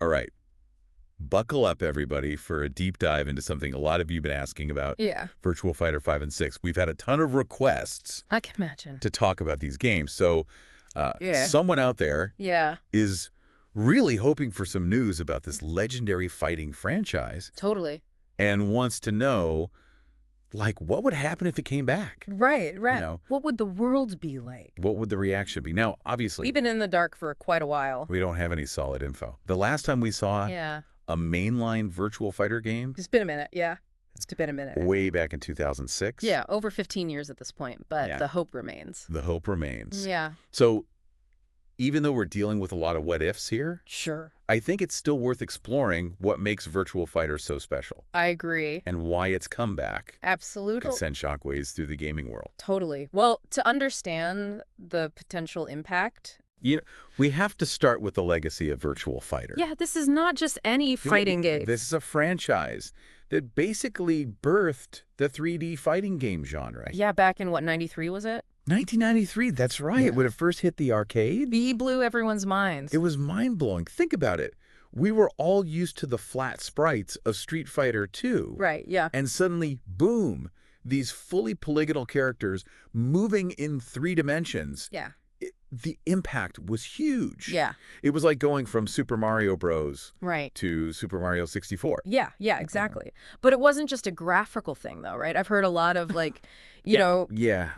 All right. Buckle up, everybody, for a deep dive into something a lot of you have been asking about. Yeah. Virtua Fighter 5 and 6. We've had a ton of requests I can imagine. to talk about these games. So someone out there is really hoping for some news about this legendary fighting franchise Totally. and wants to know, like, what would happen if it came back? Right. You know, What would the world be like? what would the reaction be? Now, obviously, We've been in the dark for quite a while. we don't have any solid info. The last time we saw a mainline Virtua Fighter game, It's been a minute. Yeah. It's been a minute. way back in 2006. Yeah. Over 15 years at this point, but the hope remains. The hope remains. Yeah. So even though we're dealing with a lot of what ifs here, Sure. I think it's still worth exploring what makes Virtua Fighter so special I agree. and why its comeback Absolutely. could send shockwaves through the gaming world. Totally. Well, to understand the potential impact. You know, we have to start with the legacy of Virtua Fighter. Yeah, this is not just any fighting game. This is a franchise that basically birthed the 3D fighting game genre. Yeah, back in what, 93 was it? 1993, that's right. Yeah. When it first hit the arcade. He blew everyone's minds. It was mind-blowing. Think about it. We were all used to the flat sprites of Street Fighter 2. Right, yeah. And suddenly, boom, these fully polygonal characters moving in 3 dimensions. Yeah. The impact was huge. Yeah. It was like going from Super Mario Bros. Right. To Super Mario 64. Yeah, exactly. But it wasn't just a graphical thing, though, right? I've heard a lot of, like, you know,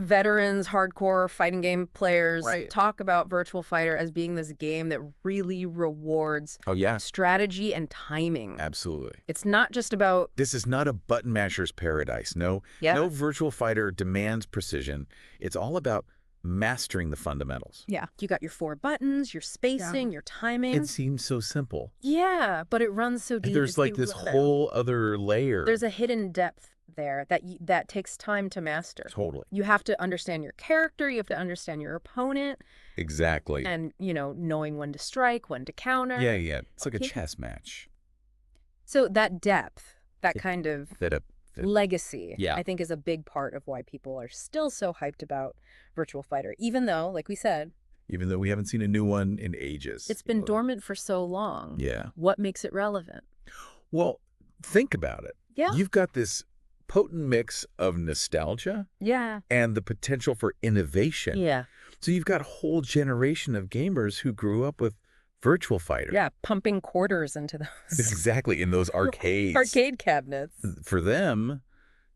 veterans, hardcore fighting game players talk about Virtua Fighter as being this game that really rewards strategy and timing. Absolutely. It's not just about... This is not a button masher's paradise. No Virtua Fighter demands precision. It's all about mastering the fundamentals. Yeah. You got your 4 buttons, your spacing, your timing. It seems so simple. Yeah, but it runs so deep. There's like this whole other layer. There's a hidden depth there that takes time to master. Totally. You have to understand your character. You have to understand your opponent. Exactly. And, you know, knowing when to strike, when to counter. Yeah. It's like a chess match. So that depth, that kind of legacy, I think is a big part of why people are still so hyped about Virtua Fighter, even though, like we said, even though we haven't seen a new one in ages. It's been dormant for so long. Yeah. What makes it relevant? Well, think about it. Yeah. You've got this potent mix of nostalgia and the potential for innovation. Yeah. So you've got a whole generation of gamers who grew up with Virtua Fighter. Yeah, pumping quarters into those. Exactly, in those arcades. Arcade cabinets. For them,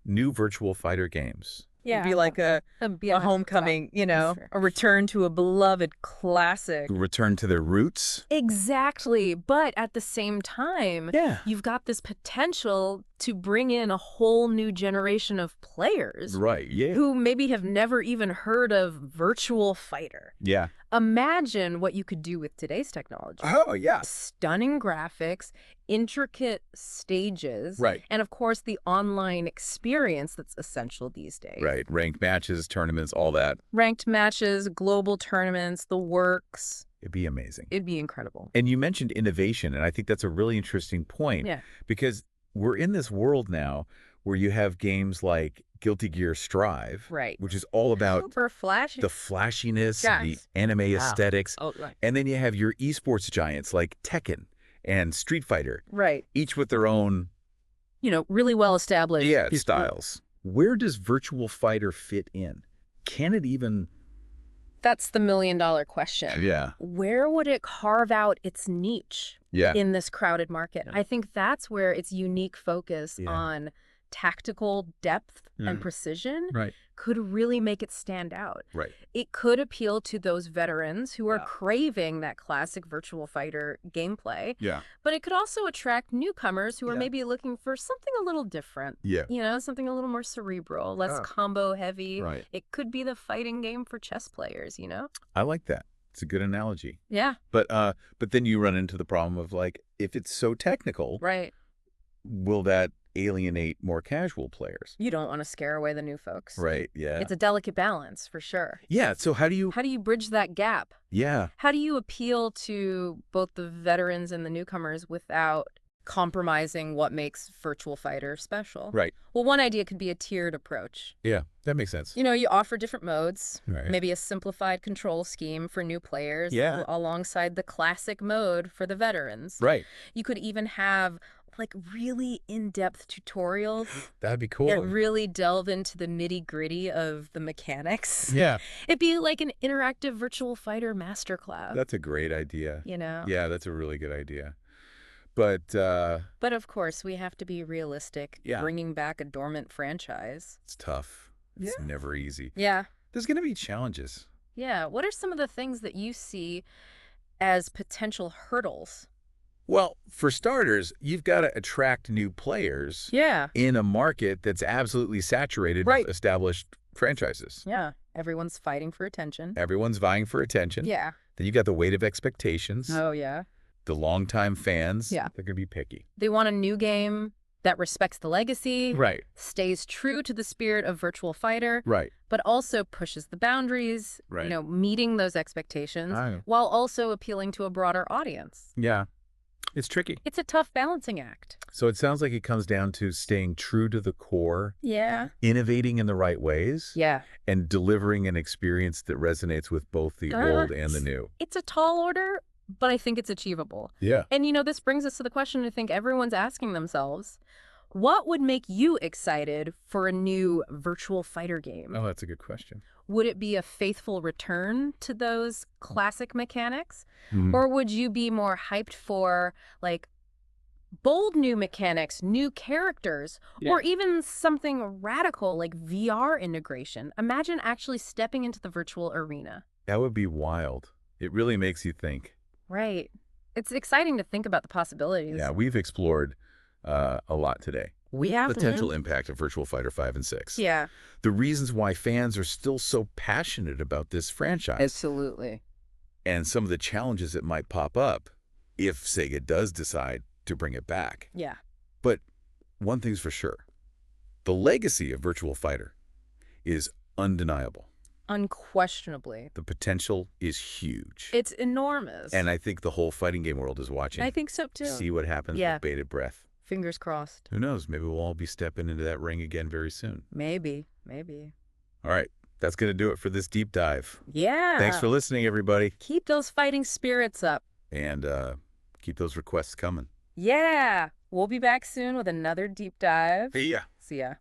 new Virtua Fighter games. Yeah. It'd be like a homecoming, you know, a return to a beloved classic. Return to their roots. Exactly. But at the same time, you've got this potential to bring in a whole new generation of players. Right, who maybe have never even heard of Virtua Fighter. Yeah. Imagine what you could do with today's technology. Oh, yeah. Stunning graphics, intricate stages, and of course the online experience that's essential these days. Right. Ranked matches, tournaments, all that. Ranked matches, global tournaments, the works. It'd be amazing. It'd be incredible. And you mentioned innovation, and I think that's a really interesting point. Yeah. Because we're in this world now where you have games like Guilty Gear Strive, which is all about super flashy. The flashiness, the anime aesthetics. Oh, right. And then you have your esports giants like Tekken and Street Fighter. Right. Each with their own, you know, really well established styles. Where does Virtua Fighter fit in? Can it even... That's the million-dollar question. Yeah. Where would it carve out its niche in this crowded market? I think that's where its unique focus on tactical depth and precision could really make it stand out. Right. It could appeal to those veterans who are craving that classic Virtua Fighter gameplay. Yeah. But it could also attract newcomers who are maybe looking for something a little different. Yeah. You know, something a little more cerebral, less combo heavy. Right. It could be the fighting game for chess players, you know? I like that. It's a good analogy. Yeah. But then you run into the problem of, like, if it's so technical, will that alienate more casual players? You don't want to scare away the new folks. Right, yeah. It's a delicate balance, for sure. Yeah, so how do you bridge that gap? Yeah. How do you appeal to both the veterans and the newcomers without compromising what makes Virtual Fighter special. Right. Well, one idea could be a tiered approach. Yeah, that makes sense. You know, you offer different modes, right. maybe a simplified control scheme for new players alongside the classic mode for the veterans. Right. You could even have like really in-depth tutorials. That'd be cool. That really delve into the nitty-gritty of the mechanics. Yeah. It'd be like an interactive Virtual Fighter masterclass. That's a great idea. You know? Yeah, that's a really good idea. But of course, we have to be realistic. Yeah. Bringing back a dormant franchise. It's tough. It's never easy. Yeah. There's going to be challenges. Yeah. What are some of the things that you see as potential hurdles? Well, for starters, you've got to attract new players in a market that's absolutely saturated with established franchises. Yeah. Everyone's fighting for attention. Everyone's vying for attention. Yeah. Then you've got the weight of expectations. Oh, yeah. The longtime fans. Yeah. They're going to be picky. They want a new game that respects the legacy. Right. Stays true to the spirit of Virtual Fighter. Right. But also pushes the boundaries. Right. You know, meeting those expectations while also appealing to a broader audience. Yeah. It's tricky. It's a tough balancing act. So it sounds like it comes down to staying true to the core. Yeah. Innovating in the right ways. Yeah. And delivering an experience that resonates with both the old and the new. It's a tall order, but I think it's achievable. Yeah. And, you know, this brings us to the question I think everyone's asking themselves. What would make you excited for a new Virtual Fighter game? Oh, that's a good question. Would it be a faithful return to those classic mechanics? Or would you be more hyped for, like, bold new mechanics, new characters, or even something radical like VR integration? Imagine actually stepping into the virtual arena. That would be wild. It really makes you think. Right. It's exciting to think about the possibilities. Yeah, we've explored a lot today. We have potential impact of Virtual Fighter 5 and 6. Yeah. The reasons why fans are still so passionate about this franchise. Absolutely. And some of the challenges that might pop up if Sega does decide to bring it back. Yeah. But one thing's for sure. The legacy of Virtual Fighter is undeniable. Unquestionably. The potential is huge. It's enormous. And I think the whole fighting game world is watching. I think so, too. See what happens with bated breath. Fingers crossed. Who knows? Maybe we'll all be stepping into that ring again very soon. Maybe. Maybe. All right. That's going to do it for this deep dive. Yeah. Thanks for listening, everybody. Keep those fighting spirits up. And keep those requests coming. Yeah. We'll be back soon with another deep dive. See ya. See ya.